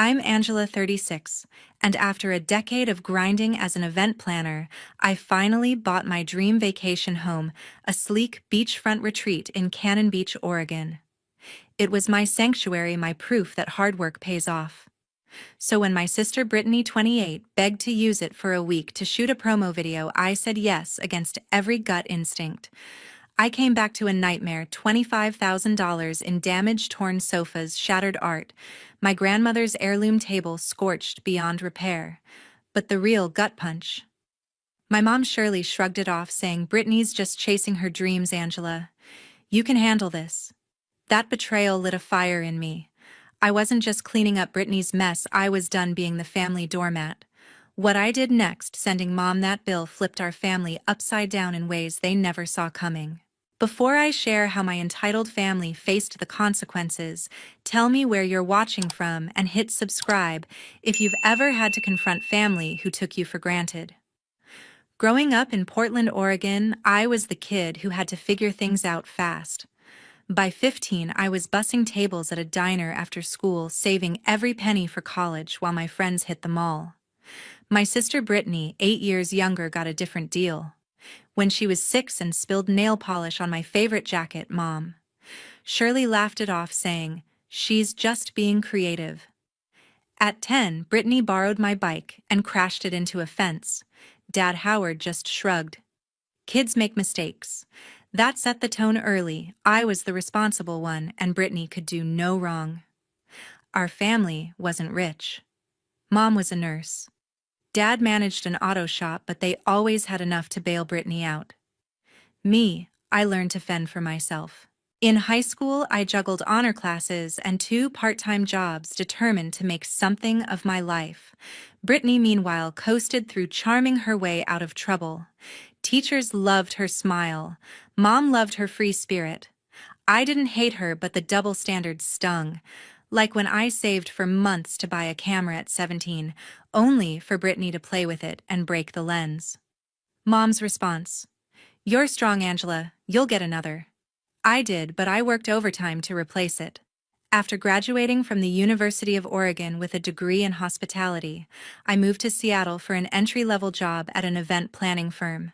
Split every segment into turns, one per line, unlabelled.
I'm Angela, 36, and after a decade of grinding as an event planner, I finally bought my dream vacation home, a sleek beachfront retreat in Cannon Beach, Oregon. It was my sanctuary, my proof that hard work pays off. So when my sister Brittany, 28, begged to use it for a week to shoot a promo video, I said yes against every gut instinct. I came back to a nightmare: $25,000 in damaged, torn sofas, shattered art, my grandmother's heirloom table scorched beyond repair. But the real gut punch. My mom Shirley shrugged it off, saying, "Brittany's just chasing her dreams, Angela. You can handle this." That betrayal lit a fire in me. I wasn't just cleaning up Brittany's mess, I was done being the family doormat. What I did next, sending Mom that bill, flipped our family upside down in ways they never saw coming. Before I share how my entitled family faced the consequences, tell me where you're watching from and hit subscribe if you've ever had to confront family who took you for granted. Growing up in Portland, Oregon, I was the kid who had to figure things out fast. By 15, I was bussing tables at a diner after school, saving every penny for college while my friends hit the mall. My sister Brittany, 8 years younger, got a different deal. When she was 6 and spilled nail polish on my favorite jacket, Mom Shirley laughed it off, saying, "She's just being creative." At 10, Brittany borrowed my bike and crashed it into a fence. Dad Howard just shrugged. "Kids make mistakes." That set the tone early. I was the responsible one, and Brittany could do no wrong. Our family wasn't rich. Mom was a nurse. Dad managed an auto shop, but they always had enough to bail Brittany out. Me, I learned to fend for myself. In high school, I juggled honor classes and 2 part-time jobs, determined to make something of my life. Brittany, meanwhile, coasted through, charming her way out of trouble. Teachers loved her smile. Mom loved her free spirit. I didn't hate her, but the double standards stung. Like when I saved for months to buy a camera at 17, only for Brittany to play with it and break the lens. Mom's response: "You're strong, Angela, you'll get another." I did, but I worked overtime to replace it. After graduating from the University of Oregon with a degree in hospitality, I moved to Seattle for an entry-level job at an event planning firm.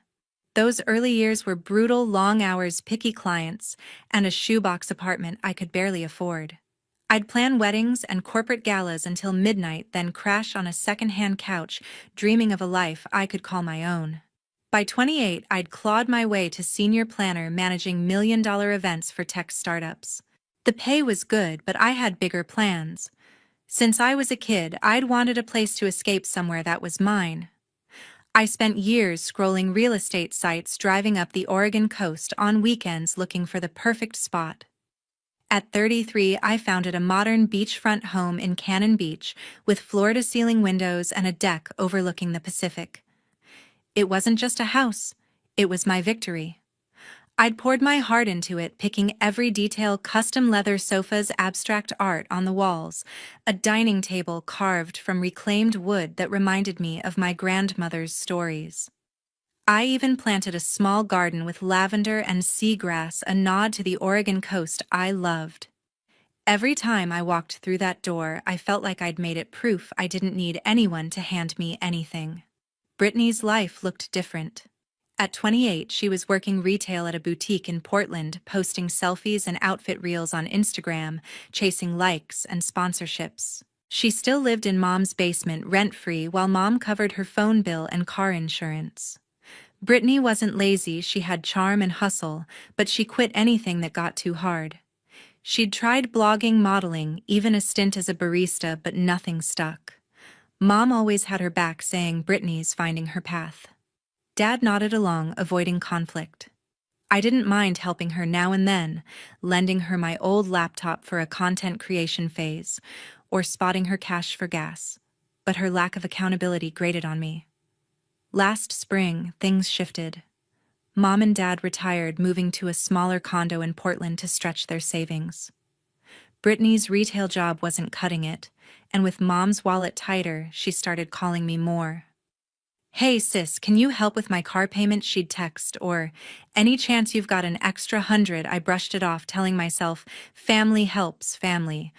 Those early years were brutal: long hours, picky clients, and a shoebox apartment I could barely afford. I'd plan weddings and corporate galas until midnight, then crash on a second-hand couch, dreaming of a life I could call my own. By 28, I'd clawed my way to senior planner, managing million-dollar events for tech startups. The pay was good, but I had bigger plans. Since I was a kid, I'd wanted a place to escape, somewhere that was mine. I spent years scrolling real estate sites, driving up the Oregon coast on weekends looking for the perfect spot. At 33, I founded a modern beachfront home in Cannon Beach with floor-to-ceiling windows and a deck overlooking the Pacific. It wasn't just a house, it was my victory. I'd poured my heart into it, picking every detail: custom leather sofas, abstract art on the walls, a dining table carved from reclaimed wood that reminded me of my grandmother's stories. I even planted a small garden with lavender and seagrass, a nod to the Oregon coast I loved. Every time I walked through that door, I felt like I'd made it, proof I didn't need anyone to hand me anything. Brittany's life looked different. At 28, she was working retail at a boutique in Portland, posting selfies and outfit reels on Instagram, chasing likes and sponsorships. She still lived in Mom's basement, rent-free, while Mom covered her phone bill and car insurance. Brittany wasn't lazy, she had charm and hustle, but she quit anything that got too hard. She'd tried blogging, modeling, even a stint as a barista, but nothing stuck. Mom always had her back, saying, "Brittany's finding her path." Dad nodded along, avoiding conflict. I didn't mind helping her now and then, lending her my old laptop for a content creation phase, or spotting her cash for gas. But her lack of accountability grated on me. Last spring, things shifted. Mom and Dad retired, moving to a smaller condo in Portland to stretch their savings. Brittany's retail job wasn't cutting it, and with Mom's wallet tighter, she started calling me more. "Hey sis, can you help with my car payment?" she'd text, or, "Any chance you've got an extra 100? I brushed it off, telling myself, family helps family.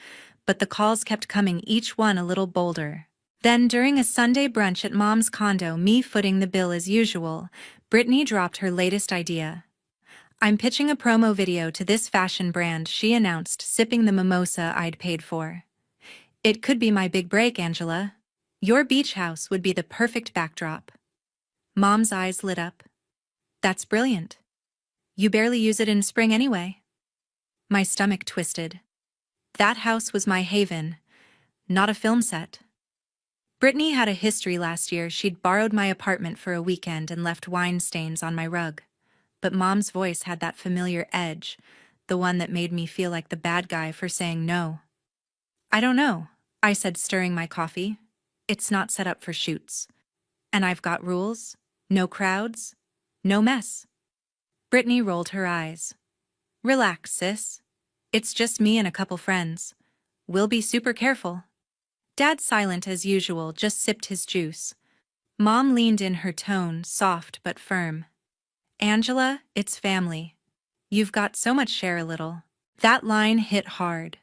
but the calls kept coming, each one a little bolder. Then, during a Sunday brunch at Mom's condo, me footing the bill as usual, Brittany dropped her latest idea. "I'm pitching a promo video to this fashion brand," she announced, sipping the mimosa I'd paid for. "It could be my big break, Angela. Your beach house would be the perfect backdrop." Mom's eyes lit up. "That's brilliant. You barely use it in spring anyway." My stomach twisted. That house was my haven, not a film set. Brittany had a history last year. She'd borrowed my apartment for a weekend and left wine stains on my rug. But Mom's voice had that familiar edge, the one that made me feel like the bad guy for saying no. "I don't know," I said, stirring my coffee. "It's not set up for shoots. And I've got rules. No crowds. No mess." Brittany rolled her eyes. "Relax, sis. It's just me and a couple friends. We'll be super careful." Dad, silent as usual, just sipped his juice. Mom leaned in, her tone soft but firm. "Angela, it's family. You've got so much, share a little." That line hit hard.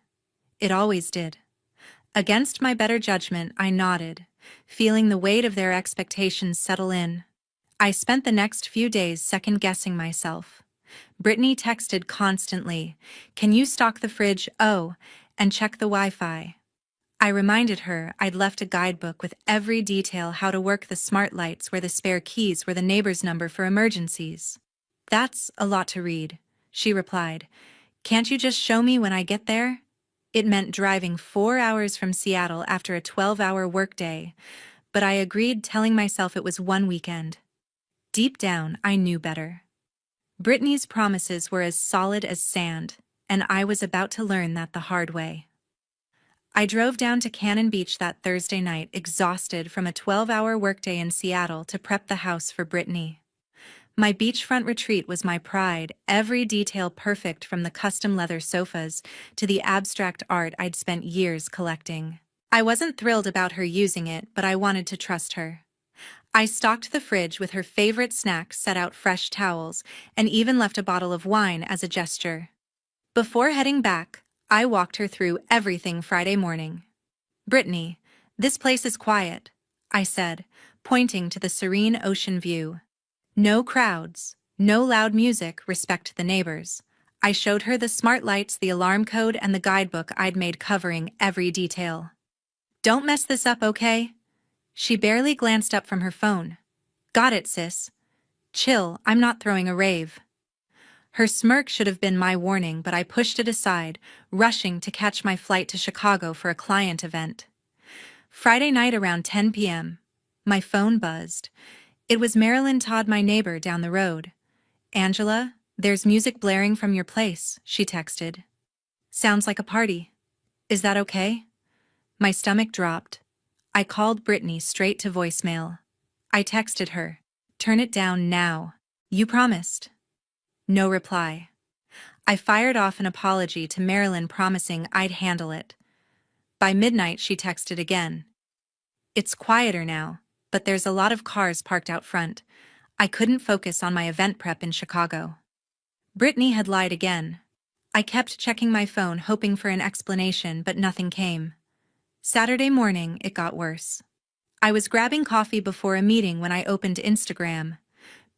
It always did. Against my better judgment, I nodded, feeling the weight of their expectations settle in. I spent the next few days second-guessing myself. Brittany texted constantly, "Can you stock the fridge? Oh, and check the Wi-Fi." I reminded her I'd left a guidebook with every detail: how to work the smart lights, where the spare keys were, the neighbor's number for emergencies. "That's a lot to read," she replied. "Can't you just show me when I get there?" It meant driving 4 hours from Seattle after a 12-hour workday, but I agreed, telling myself it was one weekend. Deep down, I knew better. Brittany's promises were as solid as sand, and I was about to learn that the hard way. I drove down to Cannon Beach that Thursday night, exhausted from a 12-hour workday in Seattle, to prep the house for Brittany. My beachfront retreat was my pride, every detail perfect, from the custom leather sofas to the abstract art I'd spent years collecting. I wasn't thrilled about her using it, but I wanted to trust her. I stocked the fridge with her favorite snacks, set out fresh towels, and even left a bottle of wine as a gesture. Before heading back, I walked her through everything Friday morning. "Brittany, this place is quiet," I said, pointing to the serene ocean view. "No crowds, no loud music, respect the neighbors." I showed her the smart lights, the alarm code, and the guidebook I'd made covering every detail. "Don't mess this up, okay?" She barely glanced up from her phone. "Got it, sis. Chill, I'm not throwing a rave." Her smirk should have been my warning, but I pushed it aside, rushing to catch my flight to Chicago for a client event. Friday night around 10 p.m., my phone buzzed. It was Marilyn Todd, my neighbor down the road. "Angela, there's music blaring from your place," she texted. "Sounds like a party. Is that okay?" My stomach dropped. I called Brittany straight to voicemail. I texted her, "Turn it down now. You promised." No reply. I fired off an apology to Marilyn, promising I'd handle it. By midnight, she texted again. "It's quieter now, but there's a lot of cars parked out front. I couldn't focus on my event prep in Chicago." Brittany had lied again. I kept checking my phone, hoping for an explanation, but nothing came. Saturday morning, it got worse. I was grabbing coffee before a meeting when I opened Instagram.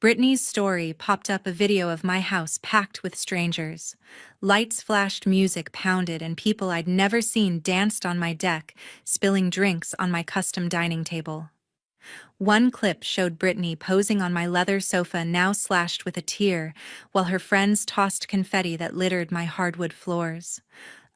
Brittany's story popped up, a video of my house packed with strangers. Lights flashed, music pounded, and people I'd never seen danced on my deck, spilling drinks on my custom dining table. One clip showed Brittany posing on my leather sofa, now slashed with a tear, while her friends tossed confetti that littered my hardwood floors.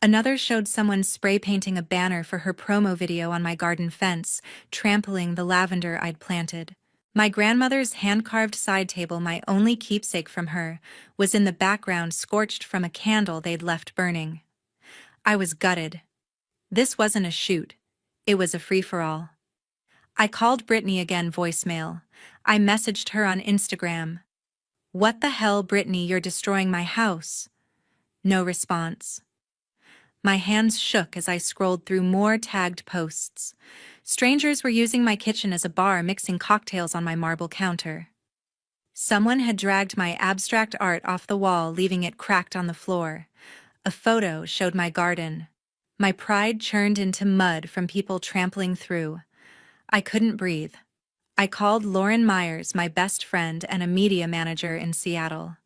Another showed someone spray painting a banner for her promo video on my garden fence, trampling the lavender I'd planted. My grandmother's hand-carved side table, my only keepsake from her, was in the background, scorched from a candle they'd left burning. I was gutted. This wasn't a shoot. It was a free-for-all. I called Brittany again, voicemail. I messaged her on Instagram. "What the hell, Brittany, you're destroying my house." No response. My hands shook as I scrolled through more tagged posts. Strangers were using my kitchen as a bar, mixing cocktails on my marble counter. Someone had dragged my abstract art off the wall, leaving it cracked on the floor. A photo showed my garden. My pride churned into mud from people trampling through. I couldn't breathe. I called Lauren Myers, my best friend and a media manager in Seattle.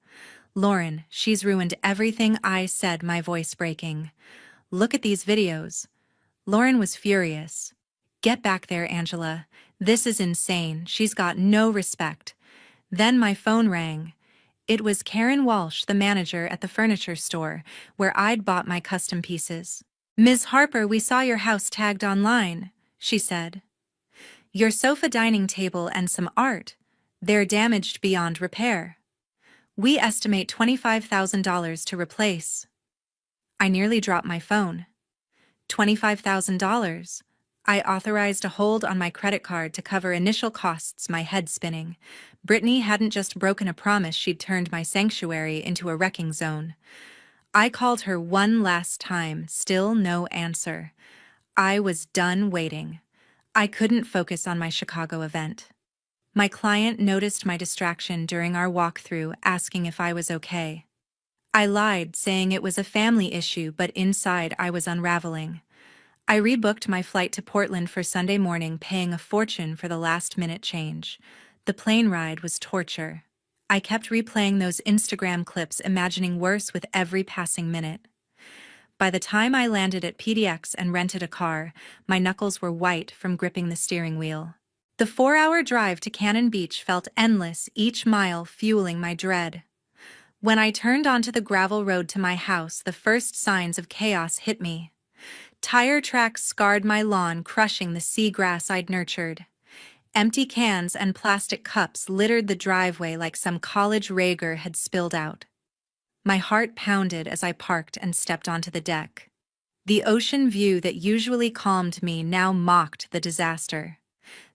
"Lauren, she's ruined everything I said," my voice breaking. "Look at these videos." Lauren was furious. "Get back there, Angela. This is insane. She's got no respect." Then my phone rang. It was Karen Walsh, the manager at the furniture store, where I'd bought my custom pieces. "Ms. Harper, we saw your house tagged online," she said. "Your sofa dining table and some art. They're damaged beyond repair. We estimate $25,000 to replace." I nearly dropped my phone. $25,000. I authorized a hold on my credit card to cover initial costs, my head spinning. Brittany hadn't just broken a promise, she'd turned my sanctuary into a wrecking zone. I called her one last time, still no answer. I was done waiting. I couldn't focus on my Chicago event. My client noticed my distraction during our walkthrough, asking if I was okay. I lied, saying it was a family issue, but inside I was unraveling. I rebooked my flight to Portland for Sunday morning, paying a fortune for the last-minute change. The plane ride was torture. I kept replaying those Instagram clips, imagining worse with every passing minute. By the time I landed at PDX and rented a car, my knuckles were white from gripping the steering wheel. The 4-hour drive to Cannon Beach felt endless, each mile fueling my dread. When I turned onto the gravel road to my house, the first signs of chaos hit me. Tire tracks scarred my lawn, crushing the seagrass I'd nurtured. Empty cans and plastic cups littered the driveway like some college rager had spilled out. My heart pounded as I parked and stepped onto the deck. The ocean view that usually calmed me now mocked the disaster.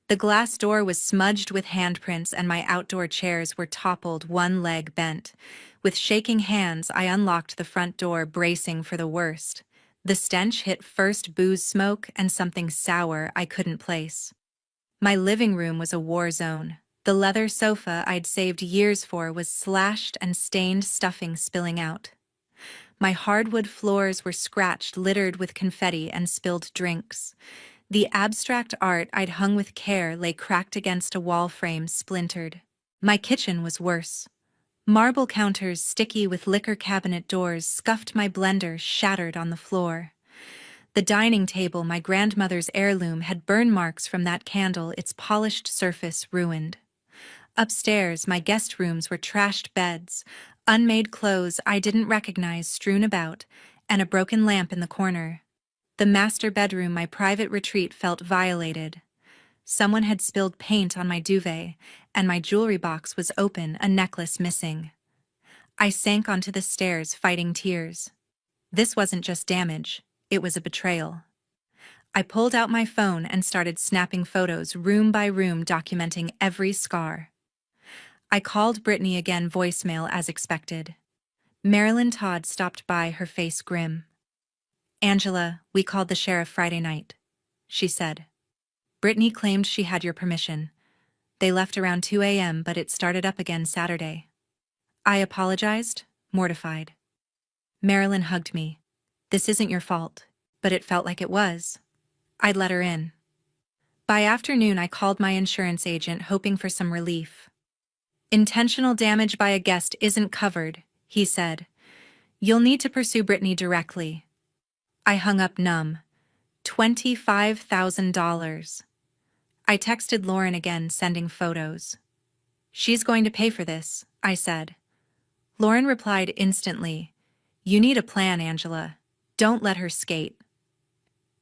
The glass door was smudged with handprints and my outdoor chairs were toppled, one leg bent. With shaking hands, I unlocked the front door, bracing for the worst. The stench hit first booze smoke and something sour I couldn't place. My living room was a war zone. The leather sofa I'd saved years for was slashed and stained, stuffing spilling out. My hardwood floors were scratched, littered with confetti and spilled drinks. The abstract art I'd hung with care lay cracked against a wall frame, splintered. My kitchen was worse. Marble counters sticky with liquor cabinet doors, scuffed my blender shattered on the floor. The dining table, my grandmother's heirloom, had burn marks from that candle, its polished surface ruined. Upstairs, my guest rooms were trashed beds, unmade clothes I didn't recognize strewn about, and a broken lamp in the corner. The master bedroom, my private retreat, felt violated. Someone had spilled paint on my duvet, and my jewelry box was open, a necklace missing. I sank onto the stairs, fighting tears. This wasn't just damage, it was a betrayal. I pulled out my phone and started snapping photos, room by room, documenting every scar. I called Brittany again, voicemail as expected. Marilyn Todd stopped by, her face grim. "Angela, we called the sheriff Friday night," she said. "Brittany claimed she had your permission. They left around 2 a.m., but it started up again Saturday." I apologized, mortified. Marilyn hugged me. "This isn't your fault," but it felt like it was. I'd let her in. By afternoon, I called my insurance agent, hoping for some relief. "Intentional damage by a guest isn't covered," he said. "You'll need to pursue Brittany directly." I hung up numb. $25,000. I texted Lauren again, sending photos. "She's going to pay for this," I said. Lauren replied instantly, "You need a plan, Angela. Don't let her skate."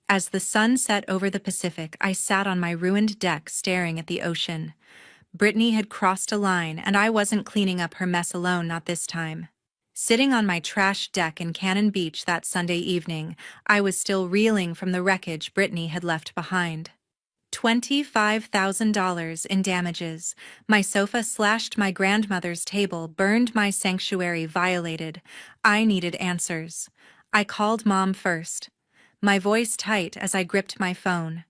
As the sun set over the Pacific, I sat on my ruined deck staring at the ocean. Brittany had crossed a line, and I wasn't cleaning up her mess alone, not this time. Sitting on my trash deck in Cannon Beach that Sunday evening, I was still reeling from the wreckage Brittany had left behind. $25,000 in damages. My sofa slashed my grandmother's table, burned my sanctuary, violated. I needed answers. I called Mom first, my voice tight as I gripped my phone.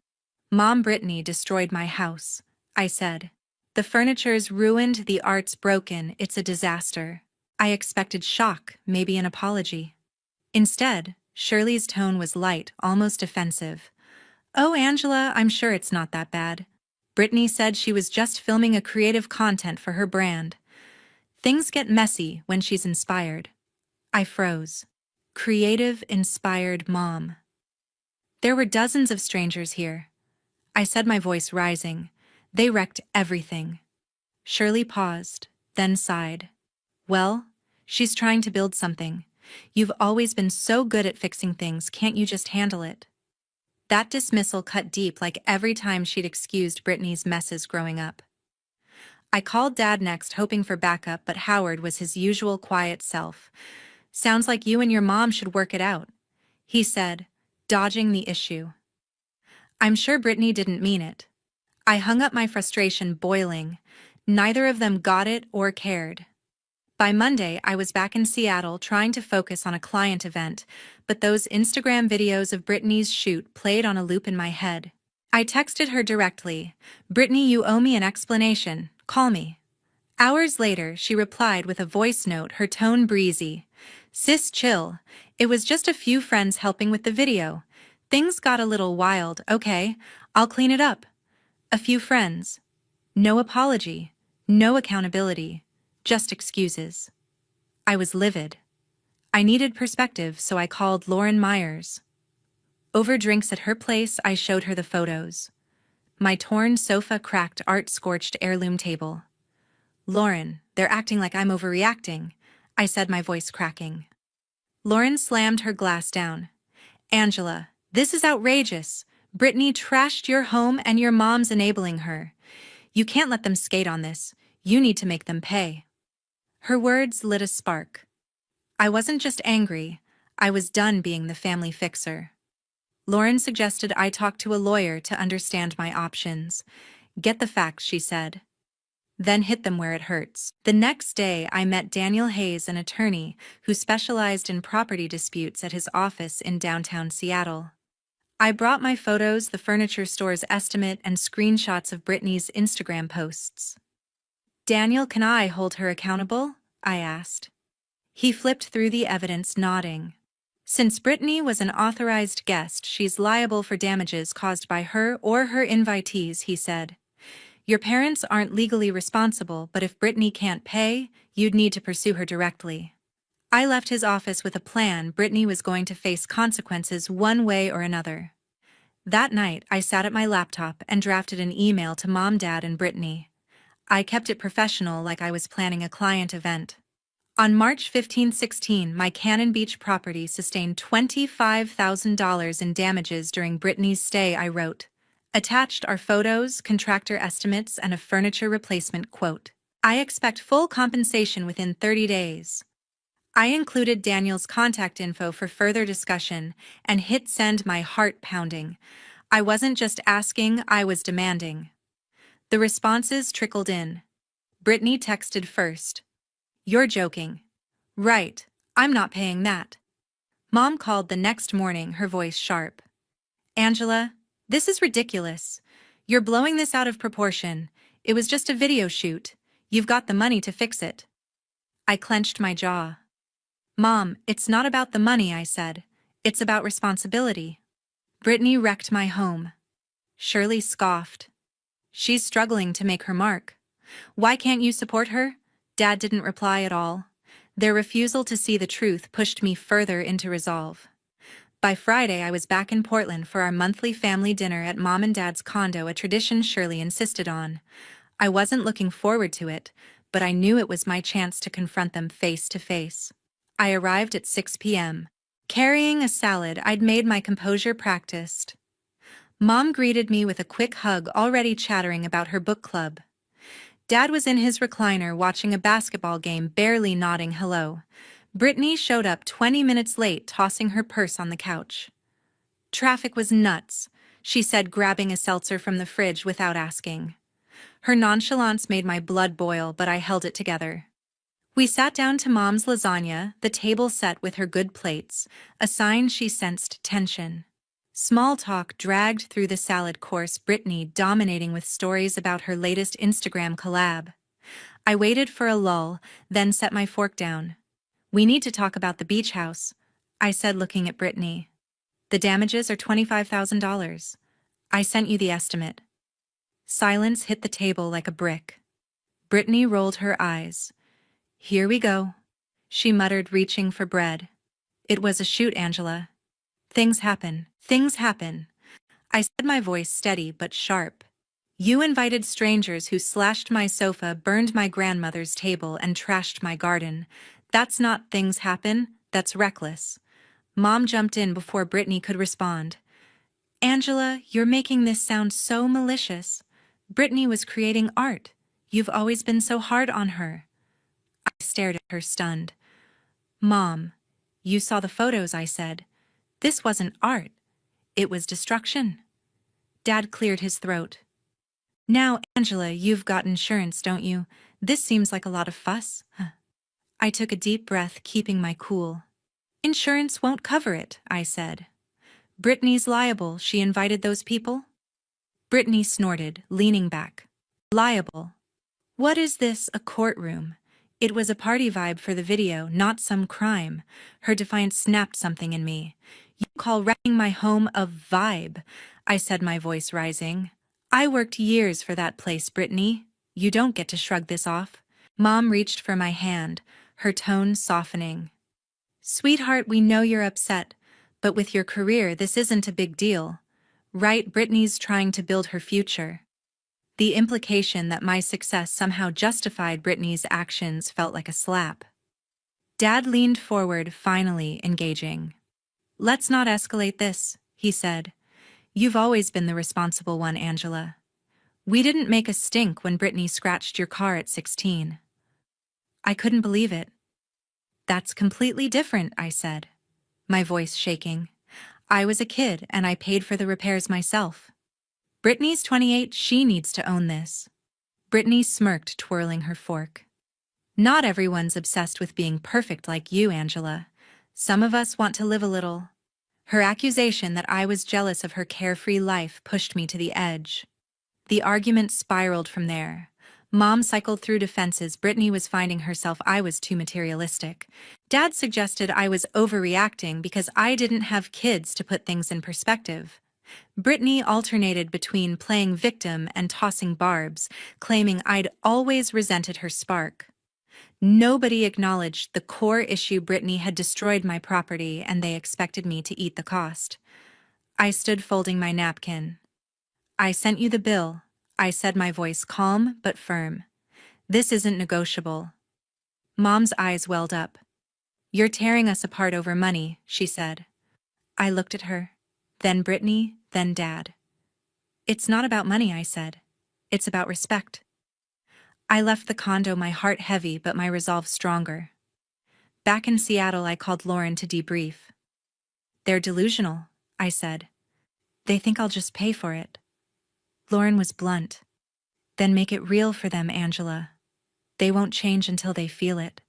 "Mom, Brittany destroyed my house," I said. "The furniture's ruined, the art's broken, it's a disaster." I expected shock, maybe an apology. Instead, Shirley's tone was light, almost offensive. "Oh, Angela, I'm sure it's not that bad." Brittany said she was just filming a creative content for her brand. Things get messy when she's inspired. I froze. Creative, inspired mom. There were dozens of strangers here. I said, my voice rising. They wrecked everything. Shirley paused, then sighed. "Well, she's trying to build something. You've always been so good at fixing things, can't you just handle it?" That dismissal cut deep, like every time she'd excused Brittany's messes growing up. I called Dad next, hoping for backup, but Howard was his usual quiet self. "Sounds like you and your mom should work it out," he said, dodging the issue. I'm sure Brittany didn't mean it. I hung up, my frustration boiling. Neither of them got it or cared. By Monday, I was back in Seattle trying to focus on a client event, but those Instagram videos of Brittany's shoot played on a loop in my head. I texted her directly, "Brittany, you owe me an explanation. Call me." Hours later, she replied with a voice note, her tone breezy. "Sis, chill. It was just a few friends helping with the video. Things got a little wild, okay? I'll clean it up." A few friends. No apology. No accountability. Just excuses. I was livid. I needed perspective, so I called Lauren Myers. Over drinks at her place, I showed her the photos. My torn sofa, cracked art-scorched heirloom table. "Lauren, they're acting like I'm overreacting," I said, my voice cracking. Lauren slammed her glass down. "Angela, this is outrageous. Brittany trashed your home and your mom's enabling her. You can't let them skate on this. You need to make them pay." Her words lit a spark. I wasn't just angry, I was done being the family fixer. Lauren suggested I talk to a lawyer to understand my options. "Get the facts," she said. Then hit them where it hurts. The next day, I met Daniel Hayes, an attorney who specialized in property disputes, at his office in downtown Seattle. I brought my photos, the furniture store's estimate, and screenshots of Brittany's Instagram posts. "Daniel, can I hold her accountable?" I asked. He flipped through the evidence, nodding. "Since Brittany was an authorized guest, she's liable for damages caused by her or her invitees," he said. "Your parents aren't legally responsible, but if Brittany can't pay, you'd need to pursue her directly." I left his office with a plan. Brittany was going to face consequences one way or another. That night, I sat at my laptop and drafted an email to Mom, Dad, and Brittany. I kept it professional, like I was planning a client event. On March 15, 16, my Cannon Beach property sustained $25,000 in damages during Brittany's stay, I wrote. Attached are photos, contractor estimates, and a furniture replacement quote. I expect full compensation within 30 days. I included Daniel's contact info for further discussion and hit send, my heart pounding. I wasn't just asking, I was demanding. The responses trickled in. Brittany texted first. "You're joking." "Right, I'm not paying that." Mom called the next morning, her voice sharp. "Angela, this is ridiculous. You're blowing this out of proportion. It was just a video shoot. You've got the money to fix it." I clenched my jaw. "Mom, it's not about the money," I said. "It's about responsibility." "Brittany wrecked my home." Shirley scoffed. "She's struggling to make her mark. Why can't you support her?" Dad didn't reply at all. Their refusal to see the truth pushed me further into resolve. By Friday, I was back in Portland for our monthly family dinner at Mom and Dad's condo, a tradition Shirley insisted on. I wasn't looking forward to it, but I knew it was my chance to confront them face to face. I arrived at 6 p.m. Carrying a salad I'd made, my composure practiced. Mom greeted me with a quick hug, already chattering about her book club. Dad was in his recliner watching a basketball game, barely nodding hello. Brittany showed up 20 minutes late, tossing her purse on the couch. "Traffic was nuts," she said, grabbing a seltzer from the fridge without asking. Her nonchalance made my blood boil, but I held it together. We sat down to Mom's lasagna, the table set with her good plates, a sign she sensed tension. Small talk dragged through the salad course, Brittany dominating with stories about her latest Instagram collab. I waited for a lull, then set my fork down. "We need to talk about the beach house." I said, looking at Brittany. The damages are $25,000. I sent you the estimate. Silence hit the table like a brick. Brittany rolled her eyes. Here we go, she muttered, reaching for bread. It was a shoot, Angela. Things happen. Things happen. I said, my voice steady but sharp. You invited strangers who slashed my sofa, burned my grandmother's table, and trashed my garden. That's not things happen, that's reckless. Mom jumped in before Brittany could respond. Angela, you're making this sound so malicious. Brittany was creating art. You've always been so hard on her. I stared at her, stunned. Mom, you saw the photos, I said. This wasn't art. It was destruction. Dad cleared his throat. Now, Angela, you've got insurance, don't you? This seems like a lot of fuss. I took a deep breath, keeping my cool. Insurance won't cover it, I said. Brittany's liable. She invited those people. Brittany snorted, leaning back. Liable? What is this, a courtroom? It was a party vibe for the video, not some crime. Her defiance snapped something in me. You call wrecking my home a vibe? I said, my voice rising. I worked years for that place, Brittany. You don't get to shrug this off. Mom reached for my hand, her tone softening. Sweetheart, we know you're upset, but with your career, this isn't a big deal. Right? Brittany's trying to build her future. The implication that my success somehow justified Brittany's actions felt like a slap. Dad leaned forward, finally engaging. Let's not escalate this, he said. You've always been the responsible one, Angela. We didn't make a stink when Brittany scratched your car at 16. I couldn't believe it. That's completely different, I said, my voice shaking. I was a kid and I paid for the repairs myself. Brittany's 28, she needs to own this. Brittany smirked, twirling her fork. Not everyone's obsessed with being perfect like you, Angela. Some of us want to live a little. Her accusation that I was jealous of her carefree life pushed me to the edge. The argument spiraled from there. Mom cycled through defenses. Brittany was finding herself I was too materialistic. Dad suggested I was overreacting because I didn't have kids to put things in perspective. Brittany alternated between playing victim and tossing barbs, claiming I'd always resented her spark. Nobody acknowledged the core issue. Brittany had destroyed my property and they expected me to eat the cost. I stood folding my napkin. I sent you the bill, I said, my voice calm but firm. This isn't negotiable. Mom's eyes welled up. You're tearing us apart over money, she said. I looked at her, then Brittany, then Dad. It's not about money, I said. It's about respect. I left the condo, my heart heavy but my resolve stronger. Back in Seattle, I called Lauren to debrief. They're delusional, I said. They think I'll just pay for it. Lauren was blunt. Then make it real for them, Angela. They won't change until they feel it.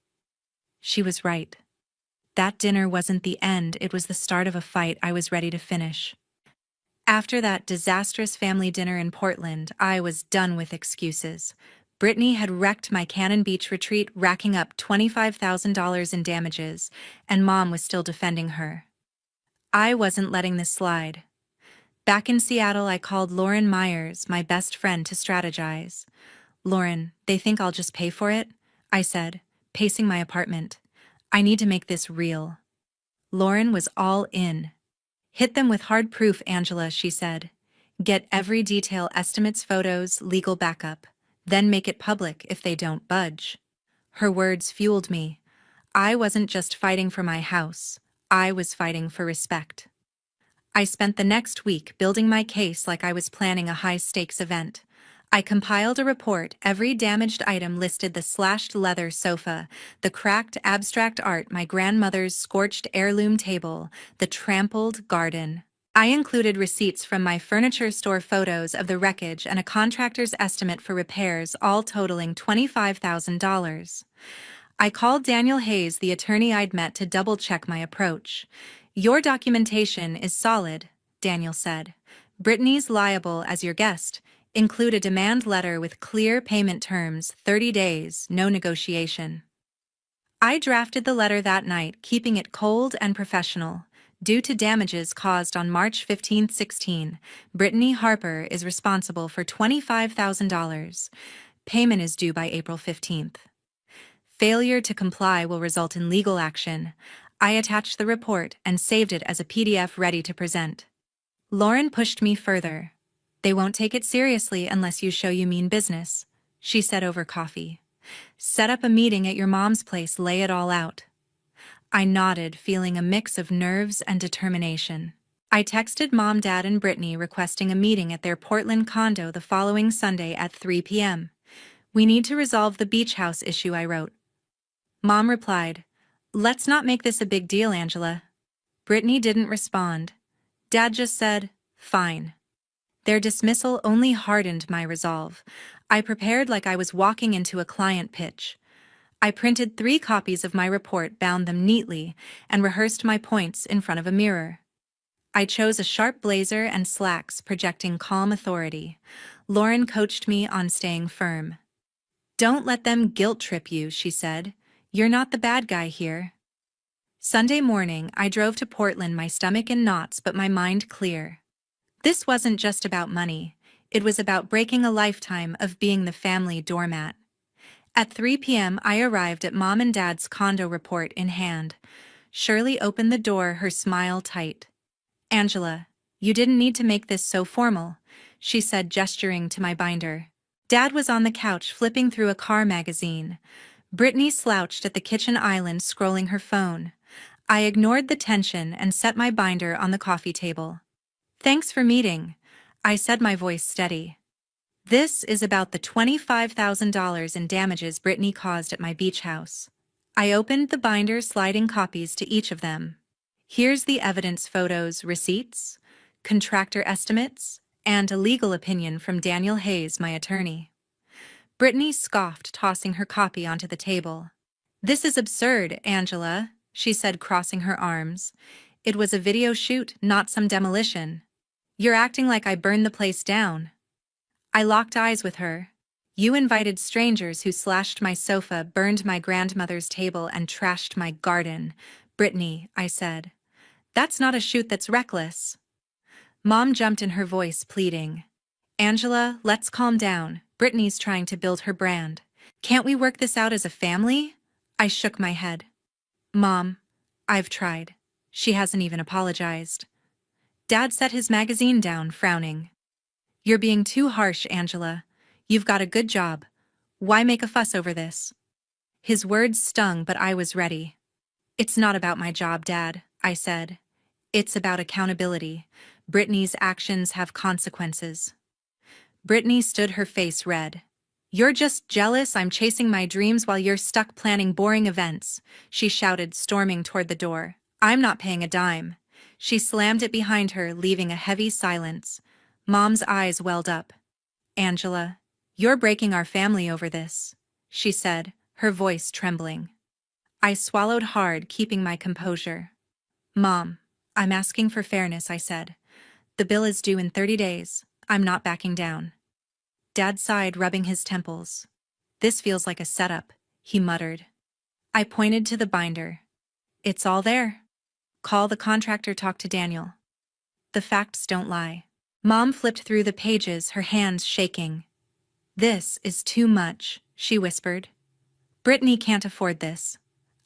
She was right. That dinner wasn't the end, it was the start of a fight I was ready to finish. After that disastrous family dinner in Portland, I was done with excuses. Brittany had wrecked my Cannon Beach retreat, racking up $25,000 in damages, and Mom was still defending her. I wasn't letting this slide. Back in Seattle, I called Lauren Myers, my best friend, to strategize. Lauren, they think I'll just pay for it? I said, pacing my apartment. I need to make this real. Lauren was all in. Hit them with hard proof, Angela, she said. Get every detail, estimates, photos, legal backup. Then make it public if they don't budge. Her words fueled me. I wasn't just fighting for my house. I was fighting for respect. I spent the next week building my case like I was planning a high-stakes event. I compiled a report. Every damaged item listed: the slashed leather sofa, the cracked abstract art, my grandmother's scorched heirloom table, the trampled garden. I included receipts from my furniture store, photos of the wreckage, and a contractor's estimate for repairs, all totaling $25,000. I called Daniel Hayes, the attorney I'd met, to double-check my approach. Your documentation is solid, Daniel said. Brittany's liable as your guest. Include a demand letter with clear payment terms, 30 days, no negotiation. I drafted the letter that night, keeping it cold and professional. Due to damages caused on March 15, 16, Brittany Harper is responsible for $25,000. Payment is due by April 15th. Failure to comply will result in legal action. I attached the report and saved it as a PDF ready to present. Lauren pushed me further. They won't take it seriously unless you show you mean business, she said over coffee. Set up a meeting at your mom's place, lay it all out. I nodded, feeling a mix of nerves and determination. I texted Mom, Dad, and Brittany requesting a meeting at their Portland condo the following Sunday at 3 p.m. We need to resolve the beach house issue, I wrote. Mom replied, "Let's not make this a big deal, Angela." Brittany didn't respond. Dad just said, "Fine." Their dismissal only hardened my resolve. I prepared like I was walking into a client pitch. I printed 3 copies of my report, bound them neatly, and rehearsed my points in front of a mirror. I chose a sharp blazer and slacks, projecting calm authority. Lauren coached me on staying firm. "Don't let them guilt trip you," she said. "You're not the bad guy here." Sunday morning, I drove to Portland, my stomach in knots but my mind clear. This wasn't just about money. It was about breaking a lifetime of being the family doormat. At 3 p.m., I arrived at Mom and Dad's condo, report in hand. Shirley opened the door, her smile tight. "Angela, you didn't need to make this so formal," she said, gesturing to my binder. Dad was on the couch flipping through a car magazine. Brittany slouched at the kitchen island, scrolling her phone. I ignored the tension and set my binder on the coffee table. "Thanks for meeting," I said, my voice steady. "This is about the $25,000 in damages Brittany caused at my beach house." I opened the binder, sliding copies to each of them. "Here's the evidence, photos, receipts, contractor estimates, and a legal opinion from Daniel Hayes, my attorney." Brittany scoffed, tossing her copy onto the table. "This is absurd, Angela," she said, crossing her arms. "It was a video shoot, not some demolition. You're acting like I burned the place down." I locked eyes with her. "You invited strangers who slashed my sofa, burned my grandmother's table, and trashed my garden, Brittany," I said. "That's not a shoot, that's reckless." Mom jumped in, her voice pleading. "Angela, let's calm down. Brittany's trying to build her brand. Can't we work this out as a family?" I shook my head. "Mom, I've tried. She hasn't even apologized." Dad set his magazine down, frowning. "You're being too harsh, Angela. You've got a good job. Why make a fuss over this?" His words stung, but I was ready. "It's not about my job, Dad," I said. "It's about accountability. Brittany's actions have consequences." Brittany stood, her face red. "You're just jealous I'm chasing my dreams while you're stuck planning boring events," she shouted, storming toward the door. "I'm not paying a dime." She slammed it behind her, leaving a heavy silence. Mom's eyes welled up. "Angela, you're breaking our family over this," she said, her voice trembling. I swallowed hard, keeping my composure. "Mom, I'm asking for fairness," I said. "The bill is due in 30 days. I'm not backing down." Dad sighed, rubbing his temples. "This feels like a setup," he muttered. I pointed to the binder. "It's all there. Call the contractor, talk to Daniel. The facts don't lie." Mom flipped through the pages, her hands shaking. "This is too much," she whispered. "Brittany can't afford this."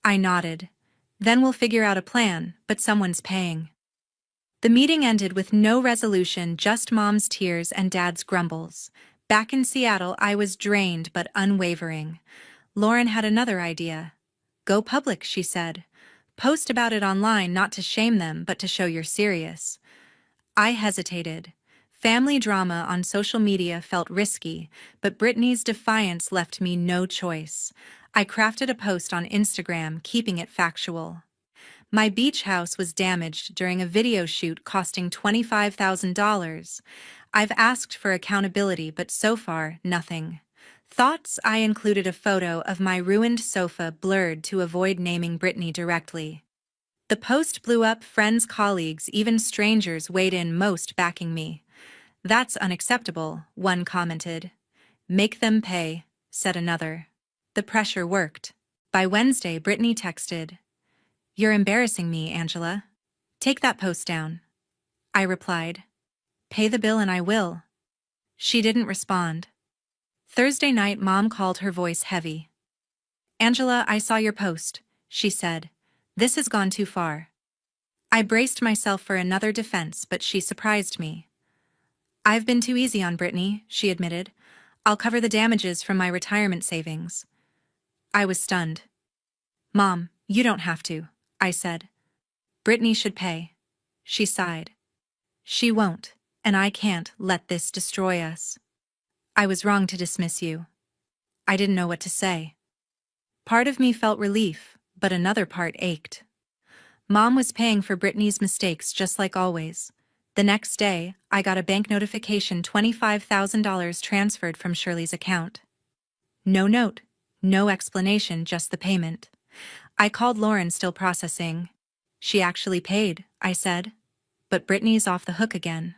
I nodded. "Then we'll figure out a plan, but someone's paying." The meeting ended with no resolution, just Mom's tears and Dad's grumbles. Back in Seattle, I was drained but unwavering. Lauren had another idea. "Go public," she said. "Post about it online, not to shame them, but to show you're serious." I hesitated. Family drama on social media felt risky, but Brittany's defiance left me no choice. I crafted a post on Instagram, keeping it factual. "My beach house was damaged during a video shoot costing $25,000. I've asked for accountability, but so far, nothing." Thoughts? I included a photo of my ruined sofa, blurred to avoid naming Brittany directly. The post blew up. Friends, colleagues, even strangers weighed in, most backing me. "That's unacceptable," one commented. "Make them pay," said another. The pressure worked. By Wednesday, Brittany texted, "You're embarrassing me, Angela. Take that post down." I replied, "Pay the bill and I will." She didn't respond. Thursday night, Mom called, her voice heavy. "Angela, I saw your post," she said. "This has gone too far." I braced myself for another defense, but she surprised me. "I've been too easy on Brittany," she admitted. "I'll cover the damages from my retirement savings." I was stunned. "Mom, you don't have to," I said. "Brittany should pay." She sighed. "She won't, and I can't let this destroy us." I was wrong to dismiss you. I didn't know what to say. Part of me felt relief, but another part ached. Mom was paying for Brittany's mistakes just like always. The next day, I got a bank notification, $25,000 transferred from Shirley's account. No note, no explanation, just the payment. I called Lauren, still processing. "She actually paid," I said. "But Brittany's off the hook again."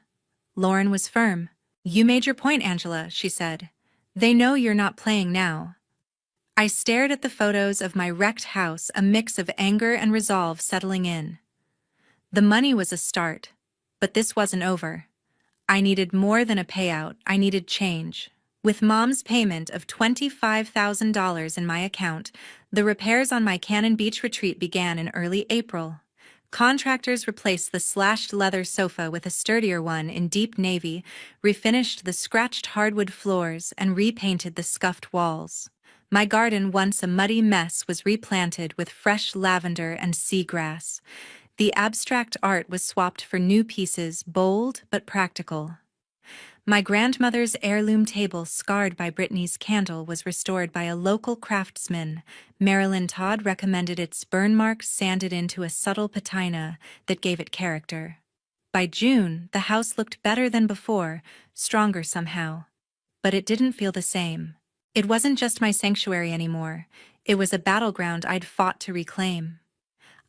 Lauren was firm. "You made your point, Angela," she said. "They know you're not playing now." I stared at the photos of my wrecked house, a mix of anger and resolve settling in. The money was a start, but this wasn't over. I needed more than a payout, I needed change. With Mom's payment of $25,000 in my account, the repairs on my Cannon Beach retreat began in early April. Contractors replaced the slashed leather sofa with a sturdier one in deep navy, refinished the scratched hardwood floors, and repainted the scuffed walls. My garden, once a muddy mess, was replanted with fresh lavender and seagrass. The abstract art was swapped for new pieces, bold but practical. My grandmother's heirloom table, scarred by Brittany's candle, was restored by a local craftsman. Marilyn Todd recommended its burn marks sanded into a subtle patina that gave it character. By June, the house looked better than before, stronger somehow. But it didn't feel the same. It wasn't just my sanctuary anymore. It was a battleground I'd fought to reclaim.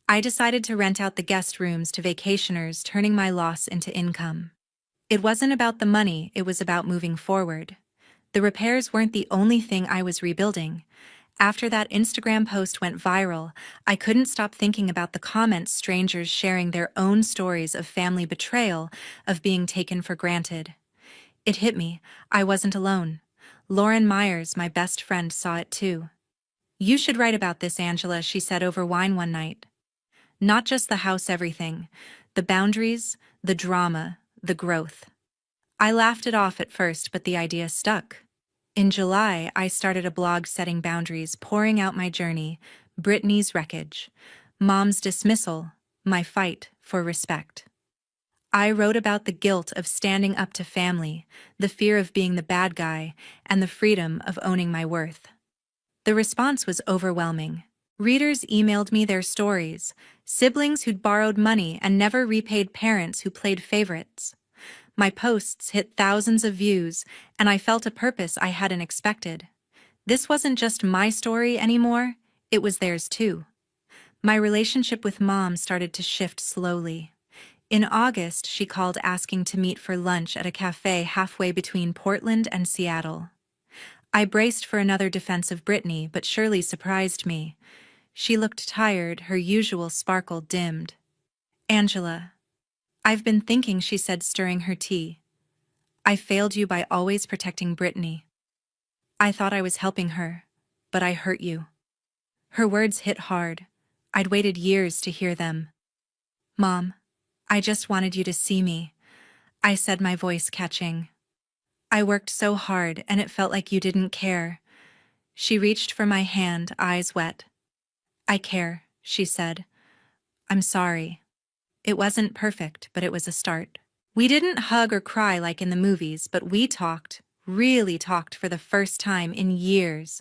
I decided to rent out the guest rooms to vacationers, turning my loss into income. It wasn't about the money, it was about moving forward. The repairs weren't the only thing I was rebuilding. After that Instagram post went viral, I couldn't stop thinking about the comments, strangers sharing their own stories of family betrayal, of being taken for granted. It hit me, I wasn't alone. Lauren Myers, my best friend, saw it too. "You should write about this, Angela," she said over wine one night. "Not just the house, everything. The boundaries, the drama, the growth." I laughed it off at first, but the idea stuck. In July, I started a blog setting boundaries, pouring out my journey, Brittany's wreckage, Mom's dismissal, my fight for respect. I wrote about the guilt of standing up to family, the fear of being the bad guy, and the freedom of owning my worth. The response was overwhelming. Readers emailed me their stories, siblings who'd borrowed money and never repaid, parents who played favorites. My posts hit thousands of views, and I felt a purpose I hadn't expected. This wasn't just my story anymore, it was theirs too. My relationship with Mom started to shift slowly. In August, she called asking to meet for lunch at a cafe halfway between Portland and Seattle. I braced for another defense of Brittany, but Shirley surprised me. She looked tired, her usual sparkle dimmed. "Angela, I've been thinking," she said, stirring her tea. "I failed you by always protecting Brittany. I thought I was helping her, but I hurt you." Her words hit hard. I'd waited years to hear them. "Mom, I just wanted you to see me," I said, my voice catching. "I worked so hard and it felt like you didn't care." She reached for my hand, eyes wet. "I care," she said. "I'm sorry. It wasn't perfect, but it was a start." We didn't hug or cry like in the movies, but we talked, really talked, for the first time in years.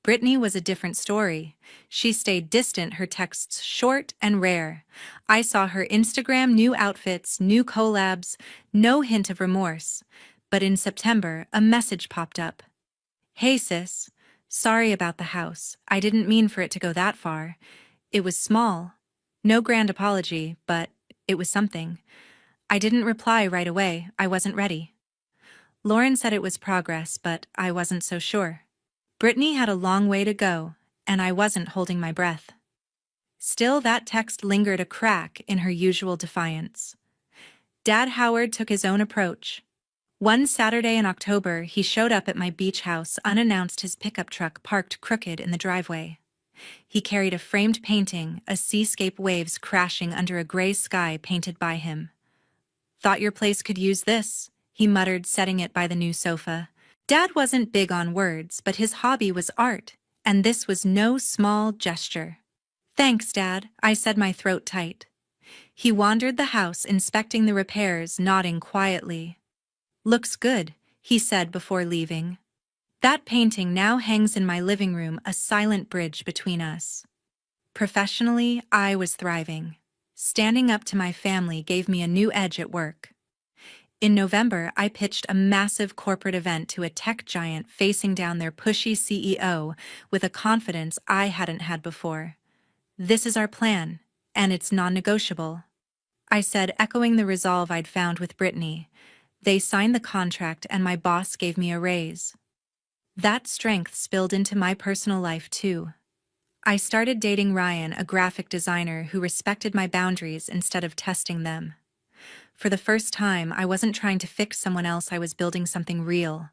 Brittany was a different story. She stayed distant, her texts short and rare. I saw her Instagram, new outfits, new collabs, no hint of remorse. But in September, a message popped up. "Hey sis, sorry about the house. I didn't mean for it to go that far. It was small. No grand apology, but it was something." I didn't reply right away, I wasn't ready. Lauren said it was progress, but I wasn't so sure. Brittany had a long way to go, and I wasn't holding my breath. Still, that text lingered a crack in her usual defiance. Dad Howard took his own approach. One Saturday in October, he showed up at my beach house unannounced, his pickup truck parked crooked in the driveway. He carried a framed painting, a seascape, waves crashing under a gray sky painted by him. "Thought your place could use this," he muttered, setting it by the new sofa. Dad wasn't big on words, but his hobby was art, and this was no small gesture. "Thanks, Dad," I said, my throat tight. He wandered the house, inspecting the repairs, nodding quietly. "Looks good," he said before leaving. That painting now hangs in my living room, a silent bridge between us. Professionally, I was thriving. Standing up to my family gave me a new edge at work. In November, I pitched a massive corporate event to a tech giant, facing down their pushy CEO with a confidence I hadn't had before. "This is our plan, and it's non-negotiable," I said, echoing the resolve I'd found with Brittany. They signed the contract, and my boss gave me a raise. That strength spilled into my personal life too. I started dating Ryan, a graphic designer who respected my boundaries instead of testing them. For the first time, I wasn't trying to fix someone else, I was building something real.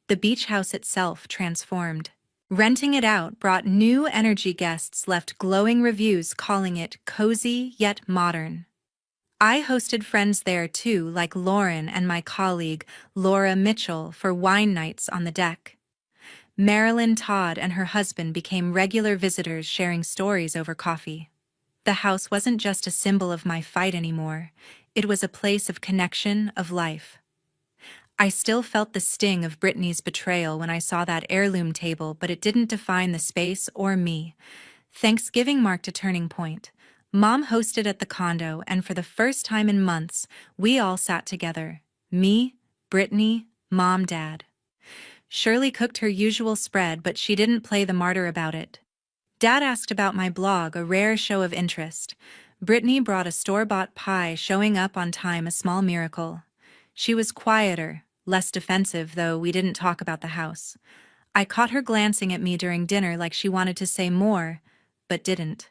The beach house itself transformed. Renting it out brought new energy. Guests left glowing reviews calling it cozy yet modern. I hosted friends there too, like Lauren and my colleague, Laura Mitchell, for wine nights on the deck. Marilyn Todd and her husband became regular visitors, sharing stories over coffee. The house wasn't just a symbol of my fight anymore. It was a place of connection, of life. I still felt the sting of Brittany's betrayal when I saw that heirloom table, but it didn't define the space or me. Thanksgiving marked a turning point. Mom hosted at the condo, and for the first time in months, we all sat together. Me, Brittany, Mom, Dad. Shirley cooked her usual spread, but she didn't play the martyr about it. Dad asked about my blog, a rare show of interest. Brittany brought a store-bought pie, showing up on time, a small miracle. She was quieter, less defensive, though we didn't talk about the house. I caught her glancing at me during dinner like she wanted to say more, but didn't.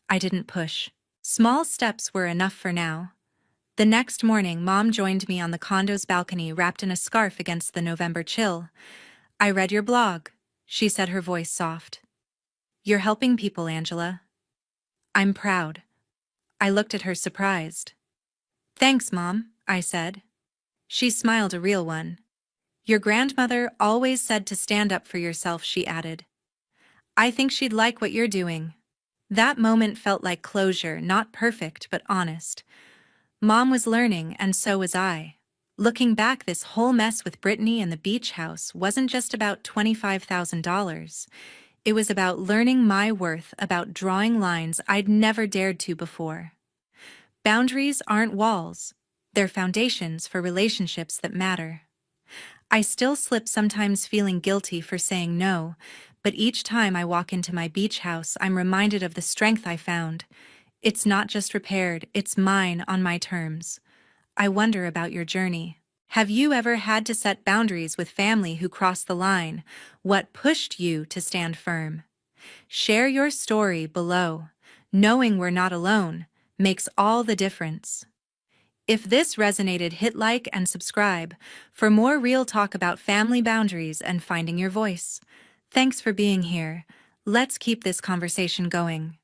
I didn't push. Small steps were enough for now. The next morning, Mom joined me on the condo's balcony, wrapped in a scarf against the November chill. "I read your blog," she said, her voice soft. "You're helping people, Angela." "I'm proud." I looked at her, surprised. "Thanks, Mom," I said. She smiled, a real one. "Your grandmother always said to stand up for yourself," she added. "I think she'd like what you're doing." That moment felt like closure, not perfect, but honest. Mom was learning, and so was I. Looking back, this whole mess with Brittany and the beach house wasn't just about $25,000. It was about learning my worth, about drawing lines I'd never dared to before. Boundaries aren't walls. They're foundations for relationships that matter. I still slip sometimes, feeling guilty for saying no, but each time I walk into my beach house, I'm reminded of the strength I found. It's not just repaired, it's mine on my terms. I wonder about your journey. Have you ever had to set boundaries with family who crossed the line? What pushed you to stand firm? Share your story below. Knowing we're not alone makes all the difference. If this resonated, hit like and subscribe for more real talk about family boundaries and finding your voice. Thanks for being here. Let's keep this conversation going.